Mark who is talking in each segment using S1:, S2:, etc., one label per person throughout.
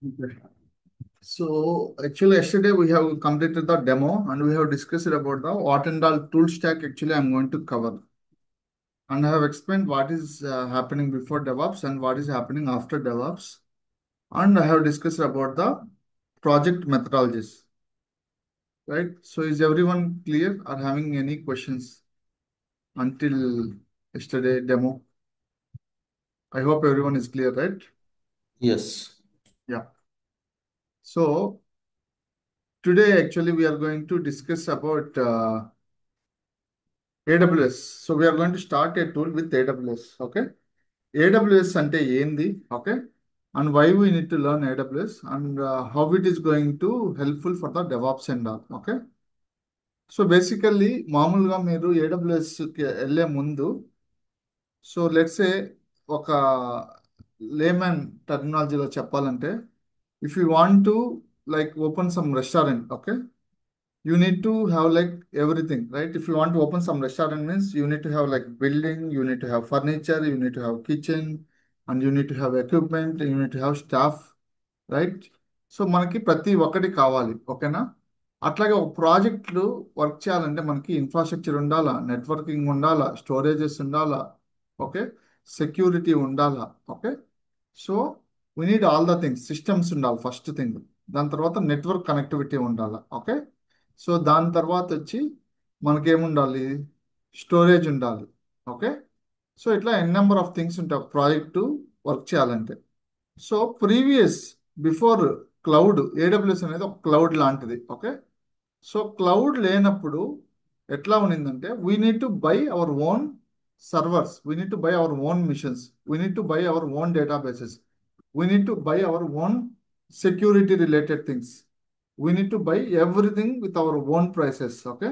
S1: Okay. So actually yesterday we have completed the demo and we have discussed about the what and all tool stack actually I'm going to cover. And I have explained what is happening before DevOps and what is happening after DevOps. And I have discussed about the project methodologies, right? So is everyone clear or having any questions until yesterday demo? I hope everyone is clear, right?
S2: Yes.
S1: Yeah. So today actually we are going to discuss about AWS. So we are going to start a tool with AWS. Okay. AWS అంటే ఏంది? Okay. And why we need to learn AWS and how it is going to helpful for the DevOps and all. Okay. So basically మామూలుగా మీరు ఏడబ్ల్యూఎస్కి వెళ్ళే ముందు so let's ఏ ఒక lemon టెర్మినాలజీలో చెప్పాలంటే if you want to like open some restaurant okay you need to have like everything, right? If you want to open some restaurant means you need to have like building, you need to have furniture, you need to have kitchen, and you need to have equipment, you need to have staff, right? So మనకి ప్రతి ఒక్కటి కావాలి, ఓకేనా? అట్లాగే ఒక ప్రాజెక్టులు work చేయాలంటే మనకి ఇన్ఫ్రాస్ట్రక్చర్ ఉండాలా, నెట్వర్కింగ్ ఉండాలా, స్టోరేజెస్ ఉండాలా, ఓకే, సెక్యూరిటీ ఉండాలా, okay. So we need all the things, systems ఉండాలి ఫస్ట్ థింగ్. దాని తర్వాత నెట్వర్క్ కనెక్టివిటీ ఉండాలా, ఓకే. సో దాని తర్వాత వచ్చి మనకేముండాలి, స్టోరేజ్ ఉండాలి, ఓకే. సో ఇట్లా ఎన్ నెంబర్ ఆఫ్ థింగ్స్ ఉంటాయి ఒక ప్రాజెక్టు వర్క్ చేయాలంటే. So previous before cloud, AWS అనేది ఒక క్లౌడ్ లాంటిది, ఓకే. సో క్లౌడ్ లేనప్పుడు ఎట్లా ఉన్నిందంటే we need to buy our own servers, we need to buy our own machines, we need to buy our own databases, we need to buy our own security related things, we need to by everything with our own prices, okay.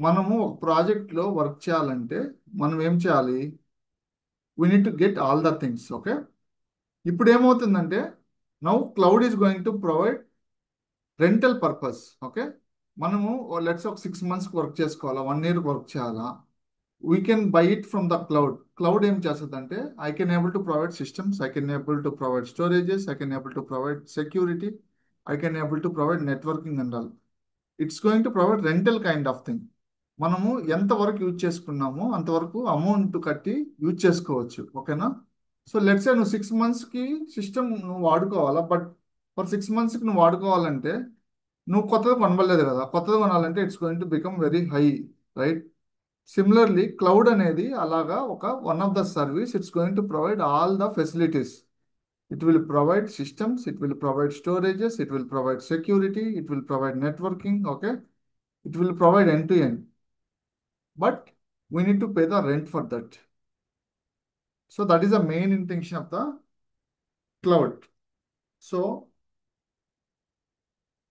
S1: మనము ఒక ప్రాజెక్ట్లో work చేయాలంటే మనం ఏం చేయాలి, we need to get all the things, okay. ఇప్పుడు ఏమవుతుందంటే now cloud is going to provide rental purpose, okay. మనము లెట్స్ ఒక 6 months వర్క్ చేసుకోవాలా, 1 year వర్క్ చేయాలా, we can buy it from the cloud. Cloud ఏం చేస్తుందంటే I can able to provide systems, I can able to provide storages, I can able to provide security, I can able to provide networking and all. It's going to provide rental kind of thing. మనము ఎంతవరకు use చేసుకున్నామో అంతవరకు amount కట్టి use చేసుకోవచ్చు, ఓకేనా? So let's ఏ నువ్వు 6 monthsకి system నువ్వు వాడుకోవాలా, but for 6 monthsకి నువ్వు వాడుకోవాలంటే నువ్వు కొత్తది కొనబడలేదు కదా, కొత్తది కొనాలంటే it's going to become very high, right? Similarly cloud అనేది అలాగా ఒక one of the service, it's going to provide all the facilities. It will provide systems, it will provide storages, it will provide security, it will provide networking, okay. It will provide end to end, but we need to pay the rent for that. So that is the main intention of the cloud. So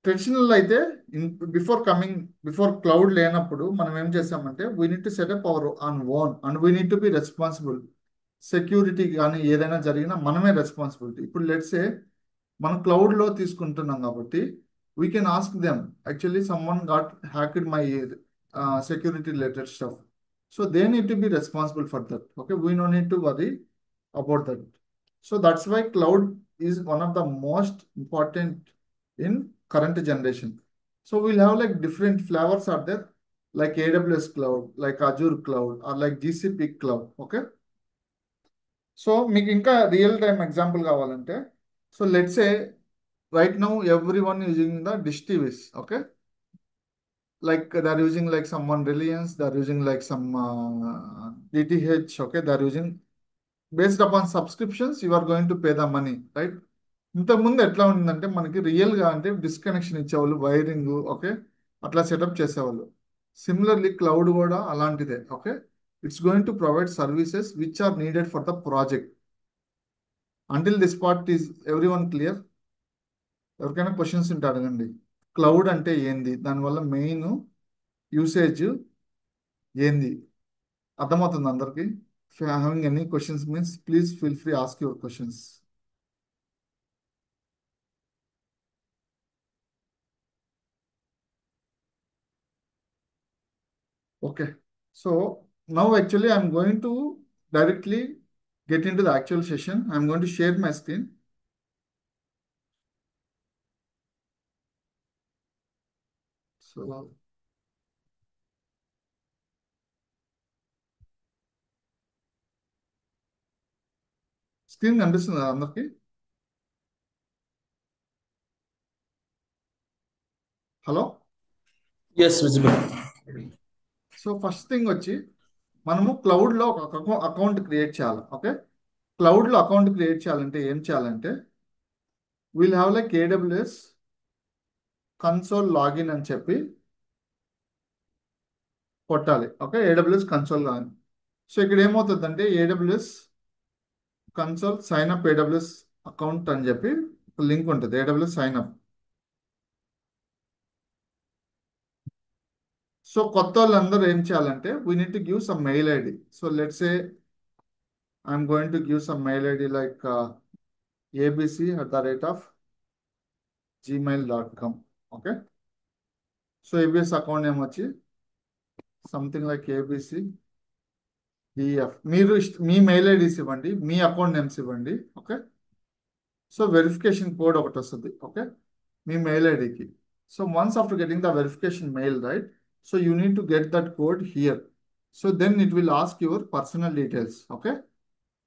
S1: traditional అయితే in before cloud లేనప్పుడు మనం ఏం చేసామంటే we need to set up our on own and we need to be responsible. Security కానీ ఏదైనా జరిగినా మనమే responsibility. ఇప్పుడు లెట్సే మనం క్లౌడ్లో తీసుకుంటున్నాం కాబట్టి we can ask them, actually someone got hacked my security related stuff. So they need to be responsible for that, okay. We no need to worry about that. So that's why cloud is one of the most important in current generation. So we'll have like different flavors are there, like AWS cloud, like Azure cloud, or like GCP cloud. Okay. So మీకు ఇంకా real time example కావాలంటే so let's a right now everyone using the dish TVs, okay. Like they are using like someone Reliance, they are using like some DTH, okay. They are using based upon subscriptions you are going to pay the money, right? ఇంతకుముందు ఎట్లా ఉండిందంటే మనకి రియల్గా అంటే disconnection ఇచ్చేవాళ్ళు, wiring, okay, అట్లా setup చేసేవాళ్ళు. Similarly cloud కూడా అలాంటిదే, okay. It's going to provide services which are needed for the project. Until this part is everyone clear? ఎవరికైనా క్వశ్చన్స్ ఉంటే అడగండి. క్లౌడ్ అంటే ఏంది, దానివల్ల మెయిన్ యూసేజ్ ఏంది, అర్థమవుతుంది అందరికి? Having any questions means please feel free ask your questions. Okay. So now actually I'm going to directly get into the actual session. I'm going to share my screen. So screen కనిపిస్తుంది అందరికి? Hello.
S2: Yes, visible.
S1: So first thing వచ్చి మనము క్లౌడ్లో ఒక account create చేయాలి. ఓకే, క్లౌడ్లో account create చేయాలంటే ఏం చేయాలంటే we'll have like AWS console login అని చెప్పి కొట్టాలి. Okay, AWS console login. So ఇక్కడ ఏమవుతుందంటే AWS console sign up AWS account అని చెప్పి ఒక లింక్ ఉంటుంది, ఏడబ్ల్యూఎస్ సైన్ అప్. సో కొత్త వాళ్ళందరూ ఏం చేయాలంటే we need to give some mail ID. So let's say I'm going to give some mail ID like abc@gmail.com. Okay, so AWS account name వచ్చి something like abcdef. మీరు మీ mail IDs ఇవ్వండి, మీ account names ఇవ్వండి. Okay, so verification code ఒకటి వస్తుంది. Okay, మీ mail ఐడికి. So once after getting the verification mail, right, so you need to get that code here. So then it will ask your personal details. Okay,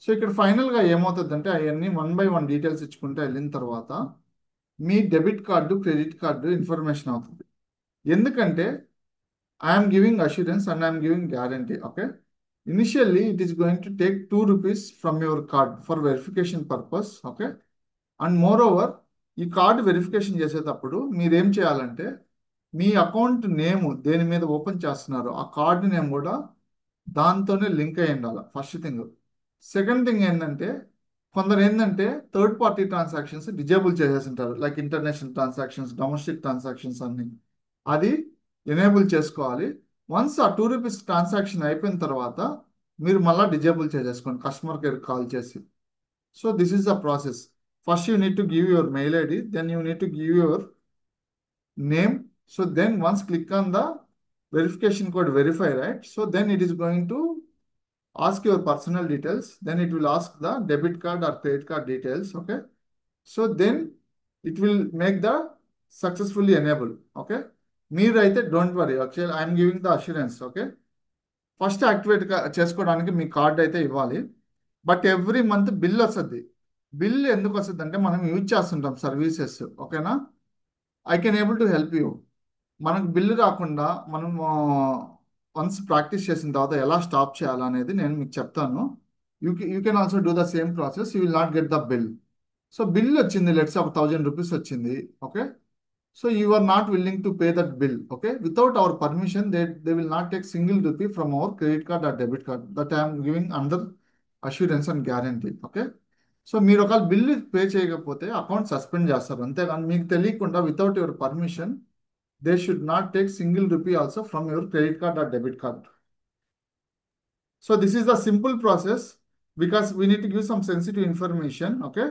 S1: so ఇక్కడ ఫైనల్గా ఏమవుతుందంటే అవన్నీ one by one details ఇచ్చుకుంటే వెళ్ళిన తర్వాత మీ debit card credit card information అవుతుంది. ఎందుకంటే I'm giving assurance and I'm giving guarantee. Okay, initially it is going to take ₹2 from your card for verification purpose. Okay, and moreover ఈ card verification చేసేటప్పుడు మీరేం చేయాలంటే మీ account name దేని మీద open చేస్తున్నారో ఆ కార్డు నేమ్ కూడా దాంతోనే లింక్ అయి ఉండాలి, ఫస్ట్ థింగ్. సెకండ్ థింగ్ ఏంటంటే కొందరు ఏంటంటే థర్డ్ పార్టీ ట్రాన్సాక్షన్స్ డిజేబుల్ చేసేసింటారు, like international transactions, domestic transactions అన్ని. అది ఎనేబుల్ చేసుకోవాలి. వన్స్ ఆ ₹2 ట్రాన్సాక్షన్ అయిపోయిన తర్వాత మీరు మళ్ళీ డిజేబుల్ చేసేసుకోండి కస్టమర్ కేర్ కాల్ చేసి. So this is the process. First you need to give your mail ID, then you need to give your name. So then once click on the verification code verify, right? So then it is going to ask your personal details. Then it will ask the debit card or credit card details. Okay. So then it will make the successfully enable. Okay. మీరైతే don't worry, actual I'm giving the assurance. Okay, first activate చేసుకోవడానికి మీ card అయితే ఇవ్వాలి. But every month bill వస్తుంది. Bill ఎందుకు వస్తుంది అంటే మనం use చేస్తుంటాం సర్వీసెస్. ఓకేనా, I can able to help you. మనకు బిల్లు రాకుండా మనం వన్స్ ప్రాక్టీస్ చేసిన తర్వాత ఎలా స్టాప్ చేయాలనేది నేను మీకు చెప్తాను. You can also do the same process, you will not get the bill. So bill వచ్చింది, లెట్స్ ఒక ₹1000 వచ్చింది. Okay, so you are not willing to pay that bill. Okay, without our permission they will not take single rupee from our credit card or debit card. That I'm giving under assurance and guarantee. Okay, so మీరు ఒకవేళ bill pay చేయకపోతే account suspend చేస్తారు. అంతేగాని మీకు తెలియకుండా without your permission they should not take single rupee also from your credit card or debit card. So this is the simple process because we need to give some sensitive information. Okay,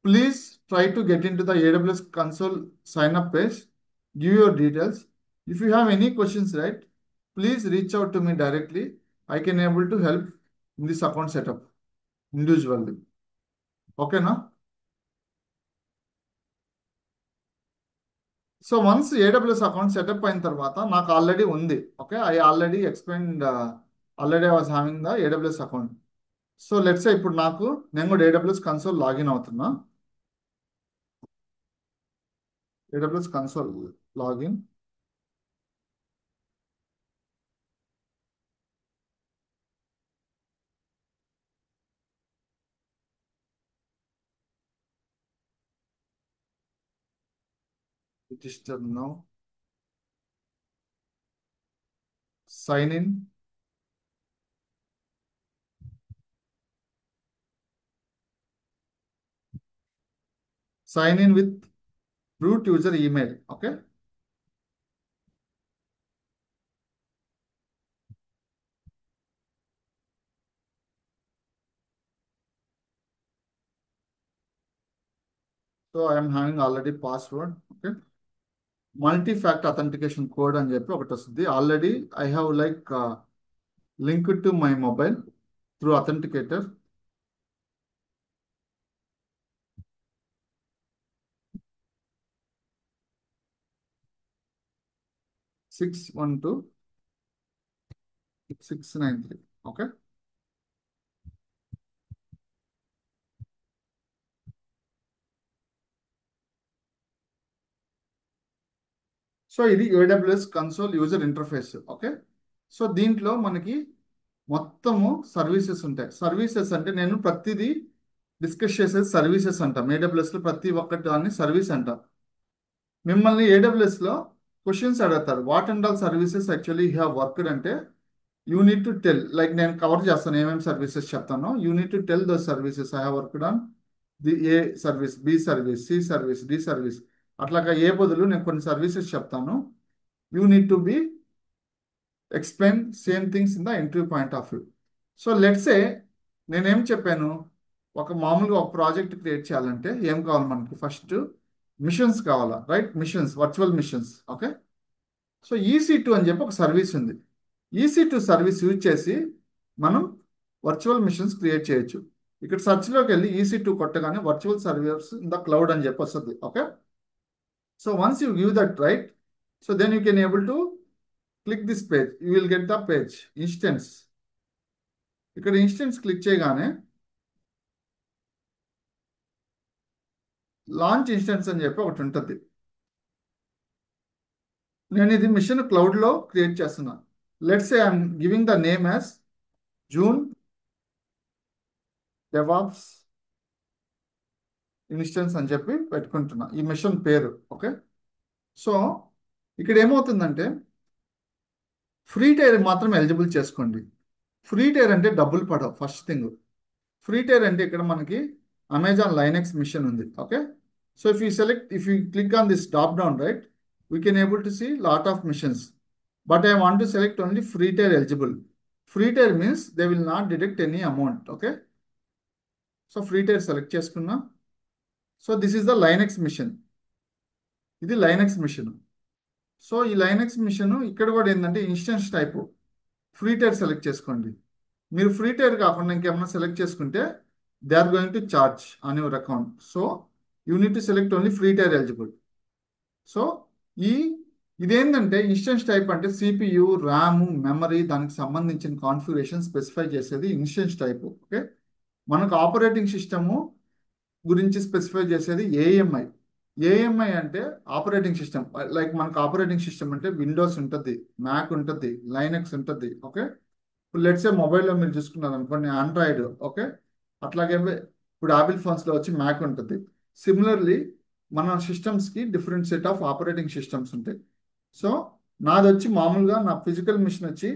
S1: please try to get into the AWS console sign up page, give your details. If you have any questions, right, please reach out to me directly. I can able to help in this account setup individually. Okay, now. So once AWS account setup అయిన తర్వాత నాకు already ఉంది. Okay, I already explained, already I was having the AWS account. So let's ఇప్పుడు నేను కూడా AWS console login అవుతున్నా. AWS console login. Register now, sign in. Sign in with root user email. Okay, so I'm having already password. Okay, multi factor authentication code అని చెప్పి ఒకటి వస్తుంది. Already I have like link to my mobile through authenticator. 612-693. Okay. So ఇది AWS console user interface. Okay. So దీంట్లో మనకి మొత్తము services ఉంటాయి. Services అంటే నేను ప్రతిదీ డిస్కస్ చేసేది సర్వీసెస్ అంటాం. AWSలో ప్రతి ఒక్కటి దాన్ని సర్వీస్ అంటాం. మిమ్మల్ని AWSలో క్వశ్చన్స్ అడుగుతారు. What and all services actually you have worked అంటే you need to tell. Like నేను కవర్ చేస్తాను ఏమేమి సర్వీసెస్ చెప్తాను. You need to tell those services. I have worked on the A service, B service, C service, D service. అట్లాగా ఏ బదులు నేను కొన్ని సర్వీసెస్ చెప్తాను. You need to be explain same things in the interview point of view. So let's say నేనేం చెప్పాను, ఒక మామూలుగా ఒక ప్రాజెక్ట్ క్రియేట్ చేయాలంటే ఏం కావాలి మనకి? ఫస్ట్ మిషన్స్ కావాలా, right? Machines, virtual machines. Okay. So EC2 అని చెప్పి ఒక సర్వీస్ ఉంది. EC2 సర్వీస్ యూజ్ చేసి మనం వర్చువల్ మిషన్స్ క్రియేట్ చేయొచ్చు. ఇక్కడ సెర్చ్లోకి వెళ్ళి EC2 కొట్టగానే virtual servers in the cloud అని చెప్పి వస్తుంది. Okay. So once you give that right, so then you can able to click this page. You will get the page instance. ఇక్కడ instance click చేయగానే launch instance అని చెప్పి ఒకటి ఉంటుంది. నేను ఇది మిషన్ క్లౌడ్లో క్రియేట్ చేస్తున్నా. Let's say I'm giving the name as June DevOps instance అని చెప్పి పెట్టుకుంటున్నా ఈ మిషన్ పేరు. ఓకే. సో ఇక్కడ ఏమవుతుందంటే ఫ్రీ టైర్ మాత్రం ఎలిజిబుల్ చేసుకోండి. ఫ్రీ టైర్ అంటే డబ్బులు పడవు. ఫస్ట్ థింగ్, ఫ్రీ టైర్ అంటే ఇక్కడ మనకి అమెజాన్ లైనెక్స్ మిషన్ ఉంది. Okay. So if you click on this drop down right, we can able to see lot of machines. But I want to select only free tier eligible. Free tier means they will not deduct any amount. Okay. So free tier select చేసుకున్నా. So this is the Linux machine. ఇది Linux machine. So ఈ Linux machine ఇక్కడ కూడా ఏంటంటే instance type free tier select చేసుకోండి. మీరు free tier కాకుండా ఇంకేమైనా సెలెక్ట్ చేసుకుంటే they are going to charge on your account. So you need to select only free tier eligible. So ఈ ఇదేంటంటే ఇన్స్టెన్స్ టైప్ అంటే CPU, ర్యామ్, మెమరీ, దానికి సంబంధించిన కాన్ఫిగరేషన్ స్పెసిఫై చేసేది ఇన్స్టెన్స్ టైప్. ఓకే. మనకు ఆపరేటింగ్ సిస్టము గురించి specify చేసేది AMI. AMI అంటే ఆపరేటింగ్ సిస్టమ్. లైక్ మనకు ఆపరేటింగ్ సిస్టమ్ అంటే విండోస్ ఉంటుంది, మ్యాక్ ఉంటుంది, లైనక్స్ ఉంటుంది. ఓకే. ఇప్పుడు లెట్సే మొబైల్లో మీరు చూసుకున్నారు అనుకోండి ఆండ్రాయిడ్. ఓకే. అట్లాగే ఇప్పుడు యాపిల్ ఫోన్స్లో వచ్చి మ్యాక్ ఉంటుంది. సిమిలర్లీ మన సిస్టమ్స్కి different set of operating systems ఉంటాయి. సో నాది వచ్చి మామూలుగా నా ఫిజికల్ మిషన్ వచ్చి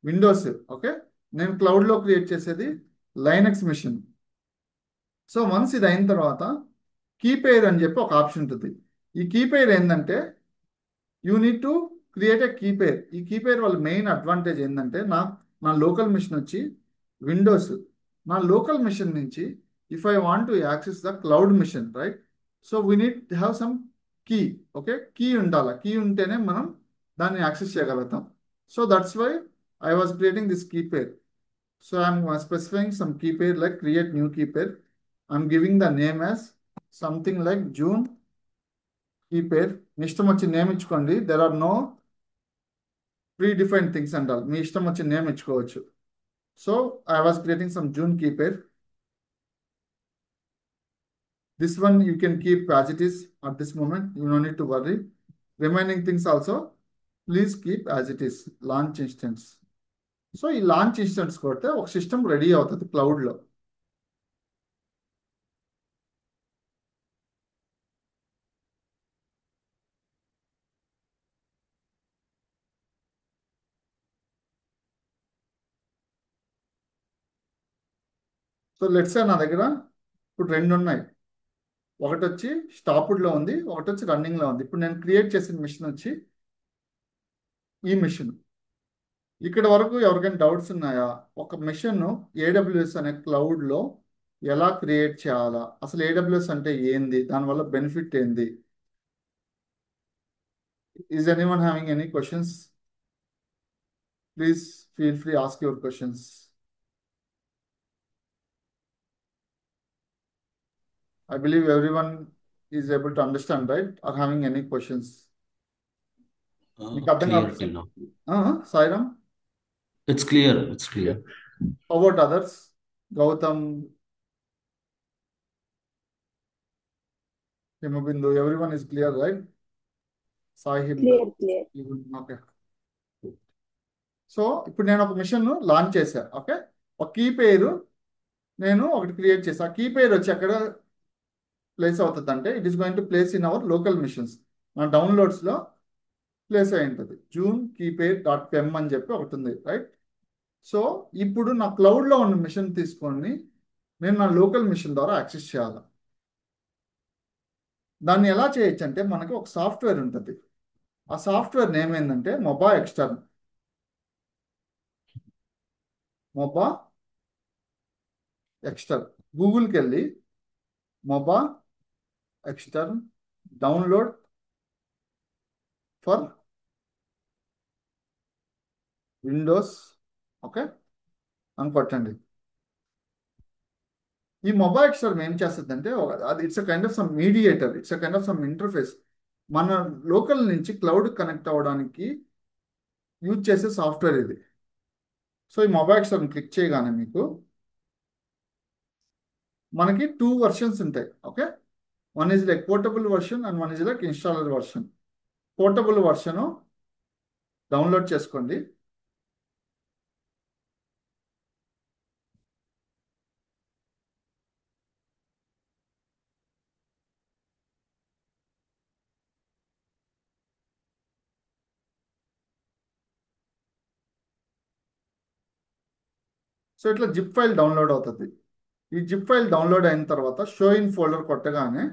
S1: విండోస్. ఓకే. నేను క్లౌడ్లో క్రియేట్ చేసేది లైనక్స్ మిషన్. సో వన్స్ ఇది అయిన తర్వాత కీపేర్ అని చెప్పి ఒక ఆప్షన్ ఉంటుంది. ఈ కీపేర్ ఏంటంటే you need to create a key pair. ఈ కీపేర్ వాళ్ళ మెయిన్ అడ్వాంటేజ్ ఏంటంటే నా లోకల్ మిషన్ వచ్చి విండోస్. నా లోకల్ మిషన్ నుంచి if I want to access the cloud machine right, so we need have some key. Okay. Key ఉండాలి. Key ఉంటేనే మనం దాన్ని యాక్సెస్ చేయగలుగుతాం. So that's why I was creating this key pair. So I'm specifying some key pair like create new key pair. I'm giving the name as something like June key pair. మీ ఇష్టం వచ్చి name ఇచ్చుకోండి. There are no ప్రీ డిఫైన్డ్ things అంటారు. మీ ఇష్టం వచ్చి నేమ్ ఇచ్చుకోవచ్చు. So I was creating some June key pair. This one you can keep as it is at this moment. You no need to worry. Remaining things also please keep as it is. Launch instance. So ఈ launch instance కొడితే ఒక system ready అవుతుంది క్లౌడ్లో. So let's నా దగ్గర ఇప్పుడు రెండు ఉన్నాయి. ఒకటి వచ్చి స్టాప్డ్లో ఉంది, ఒకటి వచ్చి రన్నింగ్లో ఉంది. ఇప్పుడు నేను క్రియేట్ చేసిన మిషన్ వచ్చి ఈ మిషన్. ఇక్కడ వరకు ఎవరికైనా డౌట్స్ ఉన్నాయా? ఒక మిషన్ AWS అనే క్లౌడ్లో ఎలా క్రియేట్ చేయాలా, అసలు AWS అంటే ఏంది, దానివల్ల బెనిఫిట్ ఏంది? Is anyone having any questions? Please feel free ask your questions. I believe everyone is able to understand, right? Or having any questions? మీకు అర్థం
S2: Clear till now.
S1: కాబట్టి Sairam.
S2: It's clear. It's clear.
S1: How about others? Gautam, Himabindu, everyone is clear, right? Sahil,
S3: Clear.
S1: okay. So ఇప్పుడు నేను ఒక machine launch చేశా. Okay, ఒక key పేరు నేను ఒకటి క్రియేట్ చేసా. ఆ కీ పేరు వచ్చి అక్కడ ప్లేస్ అవుతుంది అంటే it is going to place in our local machines. మన డౌన్లోడ్స్లో ప్లేస్ అయి ఉంటుంది. జూన్ కీపేర్ డాట్ పెమ్ అని చెప్పి ఒకటి ఉంది, రైట్? సో ఇప్పుడు నా క్లౌడ్లో ఉన్న మిషన్ తీసుకొని నేను నా లోకల్ మిషన్ ద్వారా యాక్సెస్ చేయాలి. దాన్ని ఎలా చేయొచ్చు అంటే మనకి ఒక సాఫ్ట్వేర్ ఉంటుంది. ఆ సాఫ్ట్వేర్ నేమ్ ఏంటంటే మొబా ఎక్స్టర్న్. మొబా ఎక్స్టర్న్ గూగుల్కి వెళ్ళి MobaXterm download for Windows, okay అని కొట్టండి. ఈ మొబైల్ ఎక్స్టర్న్ ఏం చేస్తుందంటే అది it's a kind of some mediator, it's a kind of some interface. మన లోకల్ నుంచి క్లౌడ్ కనెక్ట్ అవ్వడానికి యూజ్ చేసే సాఫ్ట్వేర్ ఇది. సో ఈ మొబైల్ ఎక్స్టర్న్ క్లిక్ చేయగానే మీకు మనకి 2 వర్షన్స్ ఉంటాయి. Okay, one is like portable version and one is like installer version. Portable వర్షను డౌన్లోడ్ చేసుకోండి. సో ఇట్లా జిప్ ఫైల్ డౌన్లోడ్ అవుతుంది. ఈ జిప్ ఫైల్ డౌన్లోడ్ అయిన తర్వాత షో ఇన్ ఫోల్డర్ కొట్టగానే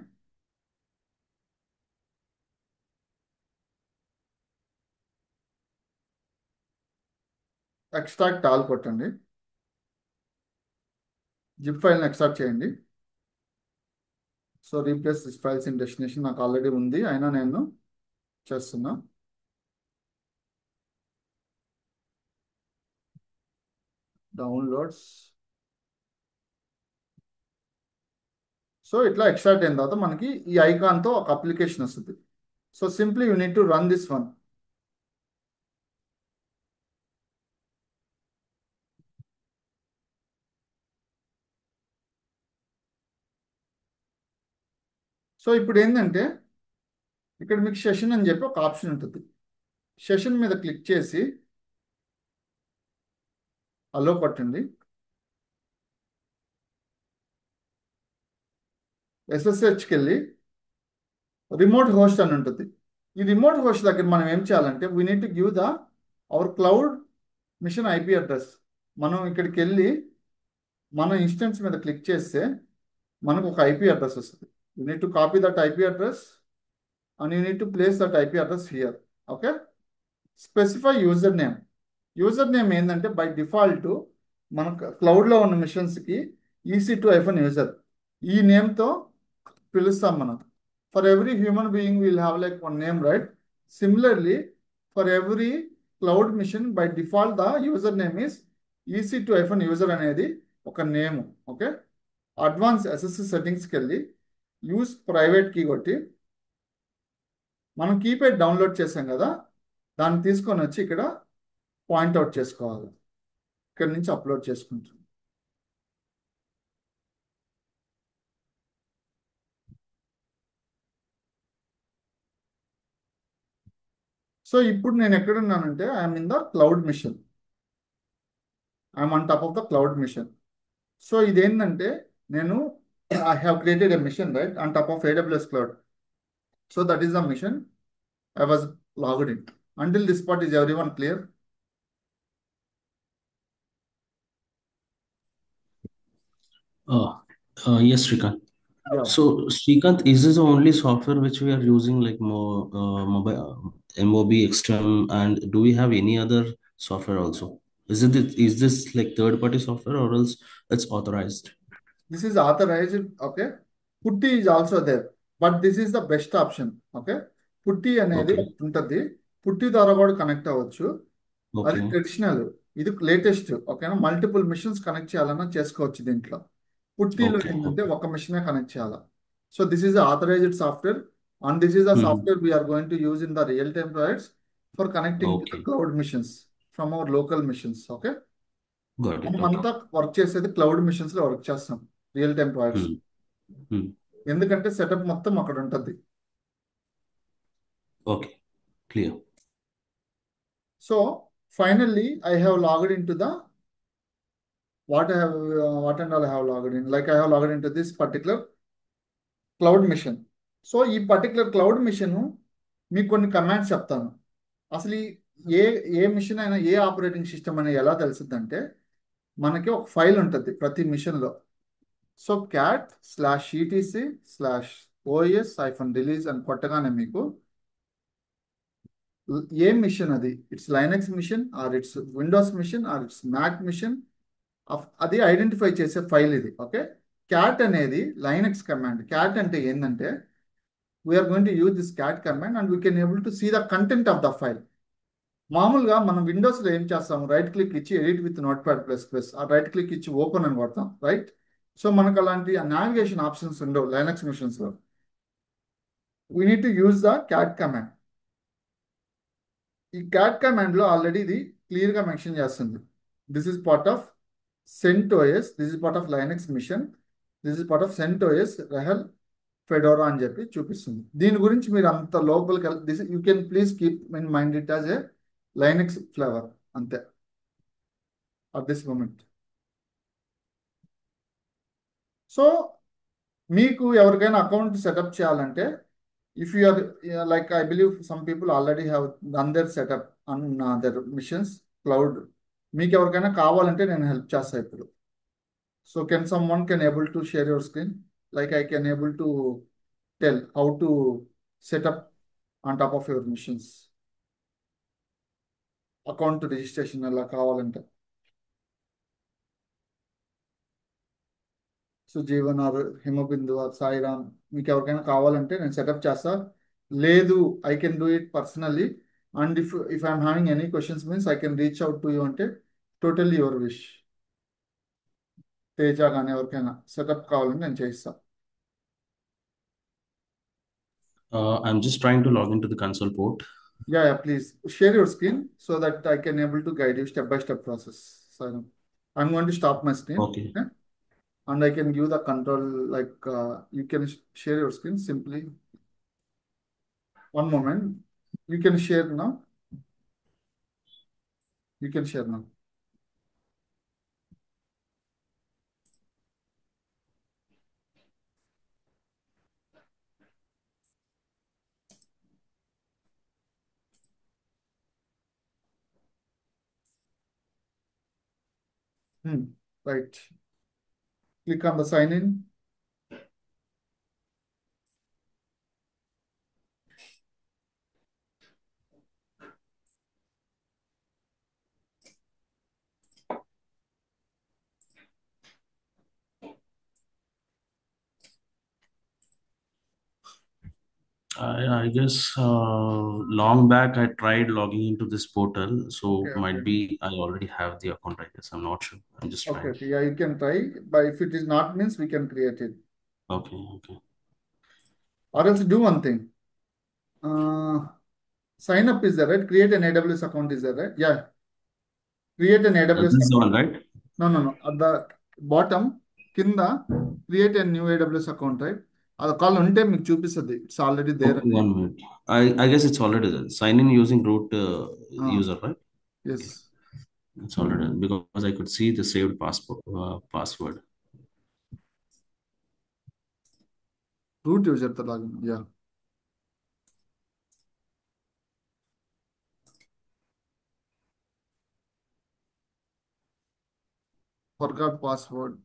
S1: ఎక్స్ట్రాక్ట్ ఆల్ కొట్టండి. జిప్ ఫైల్ని ఎక్స్ట్రాక్ట్ చేయండి. So replace this files in destination నాకు ఆల్రెడీ ఉంది, అయినా నేను చేస్తున్నా. డౌన్లోడ్స్. సో ఇట్లా ఎక్స్ట్రాక్ట్ అయిన తర్వాత మనకి ఈ ఐకాన్తో ఒక అప్లికేషన్ వస్తుంది. So simply you need to run this one. So ఇప్పుడు ఏంటంటే ఇక్కడ మీకు సెషన్ అని చెప్పి ఒక ఆప్షన్ ఉంటుంది. సెషన్ మీద క్లిక్ చేసి అలో కొట్టండి. ఎస్ఎస్హెచ్కి వెళ్ళి రిమోట్ హోస్ట్ అని ఉంటుంది. ఈ రిమోట్ హోస్ట్ దగ్గర మనం ఏం చేయాలంటే we need to give the our cloud machine IP address. మనం ఇక్కడికి వెళ్ళి మన ఇన్స్టెన్స్ మీద క్లిక్ చేస్తే మనకు ఒక ఐపీ అడ్రస్ వస్తుంది. You need to copy that IP address and you need to place that IP address here. Okay, specify user name. User name ఏంటంటే బై డిఫాల్ట్ మన క్లౌడ్లో ఉన్న మిషన్స్కి EC2 యూజర్ ఈ నేమ్తో పిలుస్తాం మనం. For every human being will have like one name, right? Similarly for every cloud machine by default the user name is EC2 user అనేది ఒక name. Okay, advance SSH సెట్టింగ్స్కి వెళ్ళి యూజ్ ప్రైవేట్ కీ కొట్టి మనం కీప్యాడ్ డౌన్లోడ్ చేసాం కదా, దాన్ని తీసుకొని వచ్చి ఇక్కడ పాయింట్అవుట్ చేసుకోవాలి. ఇక్కడ నుంచి అప్లోడ్ చేసుకుంటాం. సో ఇప్పుడు నేను ఎక్కడున్నానంటే I'm in the cloud machine. I'm on top of the cloud machine. So ఇదేంటంటే నేను I have created a machine, right, on top of AWS cloud. So that is the machine I was logged in. Until this part is everyone clear?
S2: Yes, Srikant. So, Srikant, is this the only software which we are using, like mobile MOB external, and do we have any other software also? Is this like third-party software or else it's authorized?
S1: This is authorized. Okay, Putty is also there, but this is the best option. Okay, Putty అనేది
S2: Okay.
S1: ఉంటుంది. పుట్టి ద్వారా కూడా connect అవ్వచ్చు. అది
S2: Okay.
S1: Traditional, ఇది latest. ఓకేనా, multiple machines connect చేయాలన్నా చేసుకోవచ్చు దీంట్లో. పుట్టిలో
S2: Okay.
S1: ఏంటంటే ఒక మిషనే కనెక్ట్ చేయాలి. So this is authorized software and this is the
S2: Hmm.
S1: Software we're going to use in the real time projects for connecting to the
S2: Okay.
S1: cloud missions from our local missions. Okay.
S2: Got it.
S1: మనం
S2: Okay.
S1: అంతా work చేసేది cloud machines లో work చేస్తాం, real time projects.
S2: Hmm. Hmm.
S1: ఎందుకంటే setup మొత్తం అక్కడ ఉంటుంది.
S2: Okay. Clear.
S1: So finally I have logged in to the what I have, what and all I have logged in. Like I have logged into this particular cloud machine. So ఈ particular cloud machine మీకు కొన్ని commands చెప్తాను. అసలు ఏ ఏ machine అయినా ఏ operating system అనేది ఎలా తెలుస్తుందంటే మనకి ఒక ఫైల్ ఉంటుంది ప్రతి మిషన్లో. So cat slash ETC slash OS hyphen release అని కొట్టగానే మీకు ఏ మిషన్ అది, it's Linux machine or it's Windows machine or it's Mac machine, అది ఐడెంటిఫై చేసే ఫైల్ ఇది. ఓకే. క్యాట్ అనేది లైనక్స్ కమాండ్. క్యాట్ అంటే ఏంటంటే we're going to use this cat command and we can able to see the content of the file. మామూలుగా మనం విండోస్లో ఏం చేస్తాము, రైట్ క్లిక్ ఇచ్చి edit with note pad plus plus, ఆ రైట్ క్లిక్ ఇచ్చి ఓపెన్ అని కొడతాం, రైట్. సో మనకు అలాంటి నావిగేషన్ ఆప్షన్స్ ఉండవు లైనక్స్ మిషన్స్లో. We need to use the cat command. ఈ క్యాట్ కమాండ్లో ఆల్రెడీ ఇది క్లియర్గా మెన్షన్ చేస్తుంది. This is part of CentOS, this is part of Linux machine, this is part of CentOS రెహల్ ఫెడోరా అని చెప్పి చూపిస్తుంది. దీని గురించి మీరు అంత లోపలికి this you can please keep in mind it as a Linux flavour అంతే అట్ దిస్ మూమెంట్. సో మీకు ఎవరికైనా అకౌంట్ సెటప్ చేయాలంటే if you are like I believe some people already have done their setup on their machines cloud. మీకు ఎవరికైనా కావాలంటే నేను help చేస్తాను ఇప్పుడు. So can someone can able to share your screen, like I can able to tell how to setup on top of your machines account registration అలా కావాలంటే. Sujeevan or Himabindu or Sairam, మీకు ఎవరికైనా కావాలంటే నేను సెటప్ చేస్తా. లేదు I can do it personally, and if I'm having any questions means I can reach out to you అంటే totally your wish. Teja కానీ ఎవరికైనా సెటప్ కావాలని నేను చేయిస్తా.
S2: I'm just trying to log into the console port.
S1: Yeah, please share your screen so that I can able to guide you step by step process. So I'm going to stop my screen.
S2: Okay.
S1: Okay? And I can give the control, like you can share your screen simply. One moment. You can share now. You can share now. Right. Click on the sign in.
S2: I guess long back I tried logging into this portal, so
S1: Okay,
S2: might
S1: okay.
S2: be I already have the account. I guess I'm not sure. I'm just
S1: Okay,
S2: trying.
S1: okay. Yeah, you can try. But if it is not means we can create it.
S2: Okay, okay.
S1: Or else do one thing. Uh, Sign up is there, right? Create an AWS account is there, right? Yeah. Create an
S2: This
S1: AWS
S2: is the
S1: account.
S2: one, right?
S1: No, no, no. At the bottom, kinda, create a new AWS account, right? అది call ఉంటే మీకు చూపిస్తుంది it's already there
S2: Okay,
S1: అని.
S2: 1 minute. I guess it's already there. Sign in using root user, right?
S1: Yes.
S2: Okay, it's already done because I could see the saved passport password.
S1: Root యూజర్తో login. Yeah. Forgot password.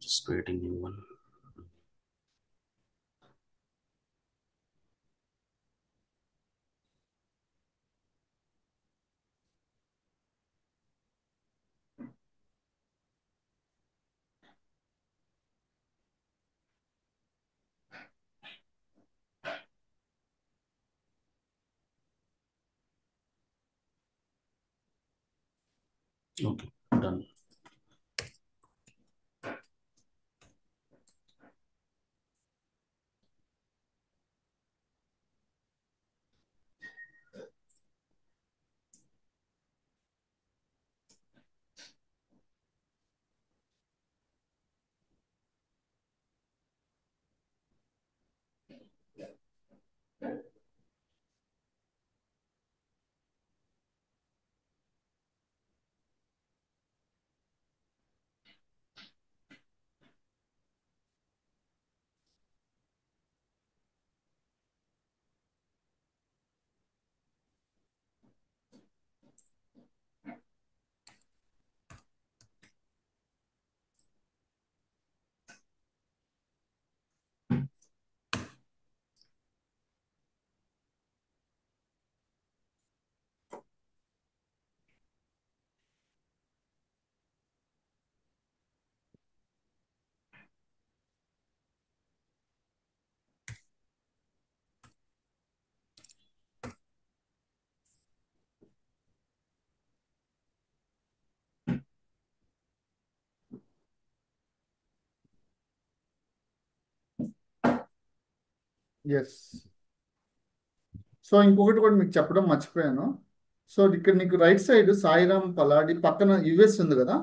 S2: just creating new one. Okay, done.
S1: Yes. So ఇంకొకటి కూడా మీకు చెప్పడం మర్చిపోయాను. So ఇక్కడ నీకు right side Sairam పలాడి పక్కన US ఉంది కదా,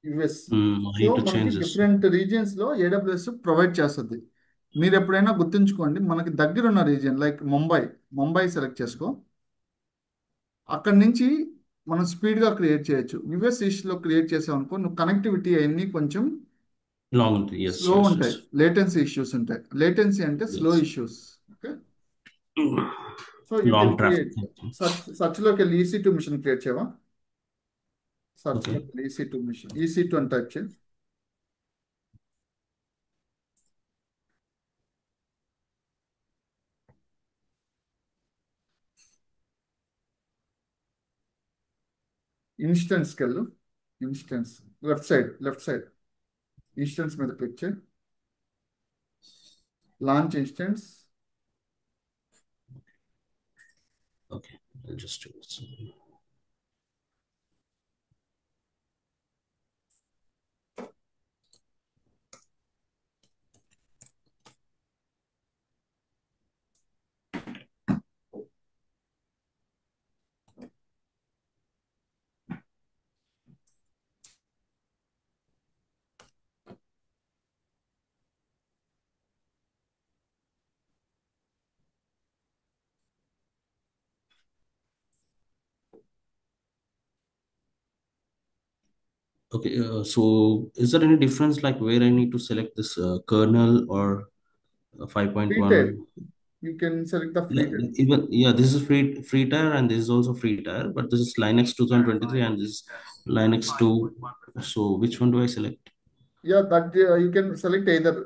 S1: US.
S2: I
S1: so
S2: need to
S1: మనకి
S2: change this.
S1: డిఫరెంట్ రీజియన్స్ లో ఏడబ్ల్యూఎస్ ప్రొవైడ్ చేస్తుంది. మీరు ఎప్పుడైనా గుర్తుంచుకోండి, మనకి దగ్గర ఉన్న region like Mumbai, Mumbai select చేసుకో. అక్కడి నుంచి మనం స్పీడ్గా క్రియేట్ చేయొచ్చు. యుఎస్ ఈస్ట్లో క్రియేట్ చేసామనుకో, నువ్వు కనెక్టివిటీ అవన్నీ కొంచెం
S2: Long. Yes,
S1: స్లో
S2: yes,
S1: ఉంటాయి,
S2: yes.
S1: లేటెన్సీ ఇష్యూస్ ఉంటాయి. లేటెన్సీ అంటే slow
S2: Yes.
S1: Issues. Okay. So you can
S2: Long traffic.
S1: Create. సర్చ్లోకి వెళ్ళి EC2 మిషన్ క్రియేట్ చేయవా?
S2: Okay.
S1: సర్చ్లోకి వెళ్ళి EC2 మిషన్, EC2 అని టైప్ చేయి. ఇన్స్టెన్స్కి వెళ్ళు. ఇన్స్టెన్స్ లెఫ్ట్ సైడ్ ఇన్స్టెన్స్ మీద క్లిక్ చేయి. Launch instance.
S2: Okay. I'll just do this. Okay. So is there any difference like where I need to select this kernel or
S1: free tier.
S2: 5.1?
S1: You can select the free
S2: Yeah,
S1: tier.
S2: even this is free tier and this is also free tier, but this is Linux 2023 and this is Linux 2. So which one do I select?
S1: Yeah, that you can select either.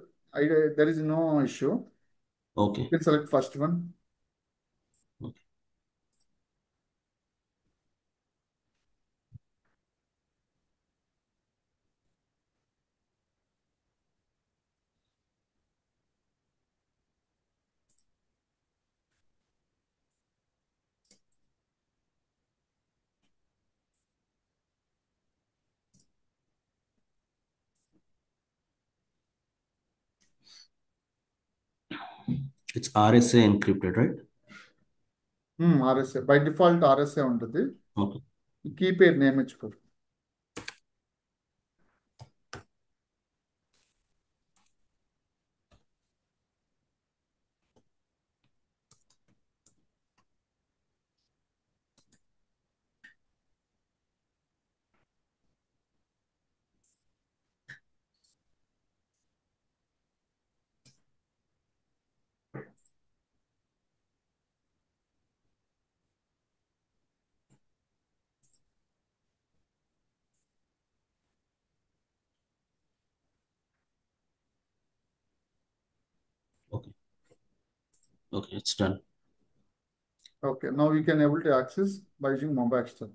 S1: There is no issue. You
S2: Okay.
S1: Can select first one.
S2: Okay. It's RSA encrypted, right?
S1: RSA by default RSA ఉంటుంది.
S2: Okay.
S1: Key పేరు name ఇచ్చుకో.
S2: Okay, it's done.
S1: Okay, now you can able to access by using Mobaxter.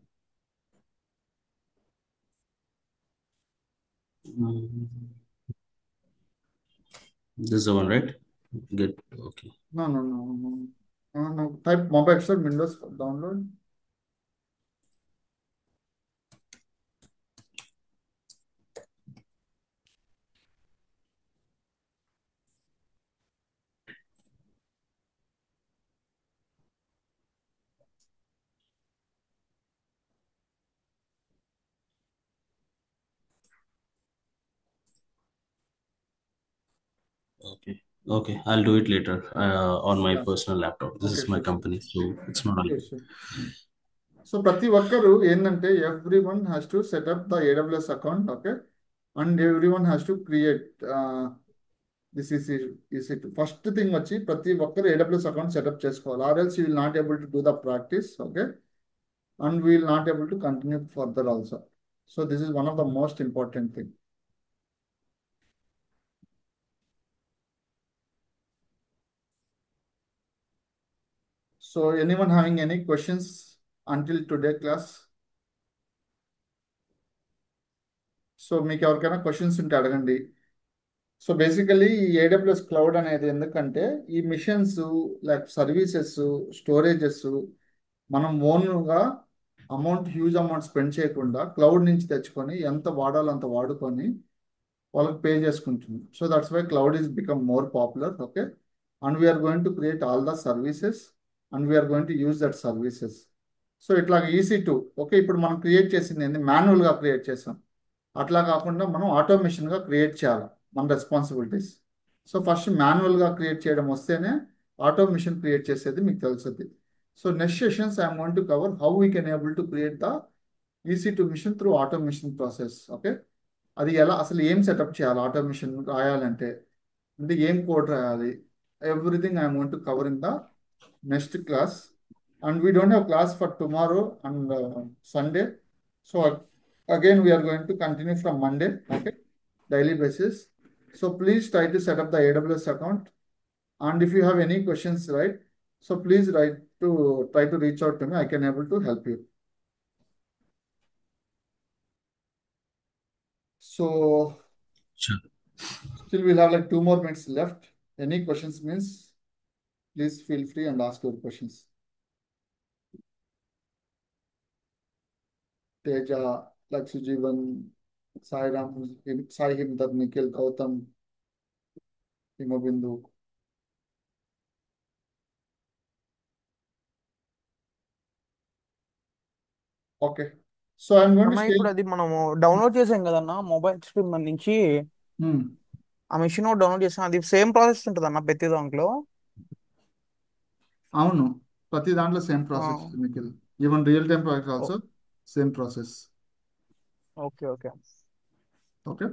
S2: Mm, this is the one, right? Good. Okay.
S1: No, no, no, no. No. Type Mobaxter Windows download.
S2: Okay. Okay. I'll do it later on my
S1: Yeah.
S2: personal laptop. This
S1: Okay,
S2: is my
S1: sure, sure.
S2: company, so it's not
S1: Sure,
S2: allowed.
S1: sure. So ప్రతి ఒక్కరు ఏంటంటే every one has to set up the AWS account okay and every one has to create this is it first thing వచ్చి ప్రతి ఒక్కరు AWS account setup చేసుకోవాలి or else you will not able to do the practice okay and we will not able to continue further also so this is one of the most important thing so anyone having any questions until today class so మీకు ఎవరికైనా questions ఉంటే అడగండి so basically ఈ AWS cloud అనేది ఎందుకంటే ఈ machines like services storages మనం ఓన్గా హ్యూజ్ అమౌంట్ స్పెండ్ చేయకుండా క్లౌడ్ నుంచి తెచ్చుకొని ఎంత వాడాలో అంత వాడుకొని వాళ్ళకి పే చేసుకుంటుంది so that's why cloud is become more popular okay and we're going to create all the services and we're going to use that services so ఇట్లా ఈసీ టు ఓకే ఇప్పుడు మనం క్రియేట్ చేసింది ఏంది మాన్యువల్గా క్రియేట్ చేసాం అట్లా కాకుండా మనం ఆటోమేషన్గా క్రియేట్ చేయాలి మన రెస్పాన్సిబిలిటీస్ సో ఫస్ట్ మాన్యువల్గా క్రియేట్ చేయడం వస్తేనే ఆటోమేషన్ క్రియేట్ చేసేది మీకు తెలుస్తుంది so next sessions I'm going to cover how we can able to create the EC two machine through automation process okay అది ఎలా అసలు ఏం సెటప్ చేయాలి ఆటోమేషన్ రాయాలంటే అంటే ఏం కోడ్ రాయాలి everything I'm going to cover in the next class and we don't have class for tomorrow and Sunday so again we are going to continue from Monday okay daily basis so please try to set up the AWS account and if you have any questions right so please try to reach out to me I can able to help you so
S2: Sure.
S1: still we'll have like 2 more minutes left any questions means please feel free and ask your questions Teja Lakshmi Jeevan Sai Ram Sai Himdad Nikhil Gautam Himabindu okay so I'm going to
S3: అన్న
S1: stay
S3: ఇప్పుడు అది మనము download చేసాం కదన్న mobile screen నుంచి
S1: hmm.
S3: ఆ machine download చేసాం అది సేమ్ ప్రాసెస్ ఉంటుంది అన్న ప్రతి దాంట్లో
S1: అవును ప్రతి దాంట్లో సేమ్
S3: ఆ,
S1: process Nikhil even real time project
S3: ఓ-
S1: also same process
S3: okay okay
S1: okay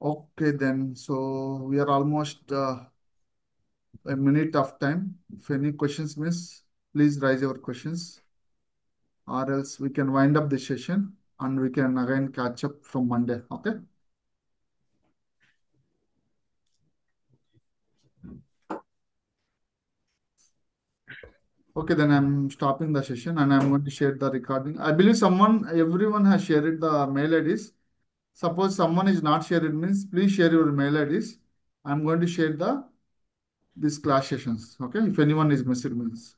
S1: okay then so we're almost a minute of time if any questions miss please raise your questions or else we can wind up the session and we can again catch up from Monday okay okay then I'm stopping the session and I'm going to share the recording I believe everyone has shared the mail IDs. Suppose someone is not shared means please share your mail IDs. I'm going to share the this class sessions. Okay, if anyone is missing means.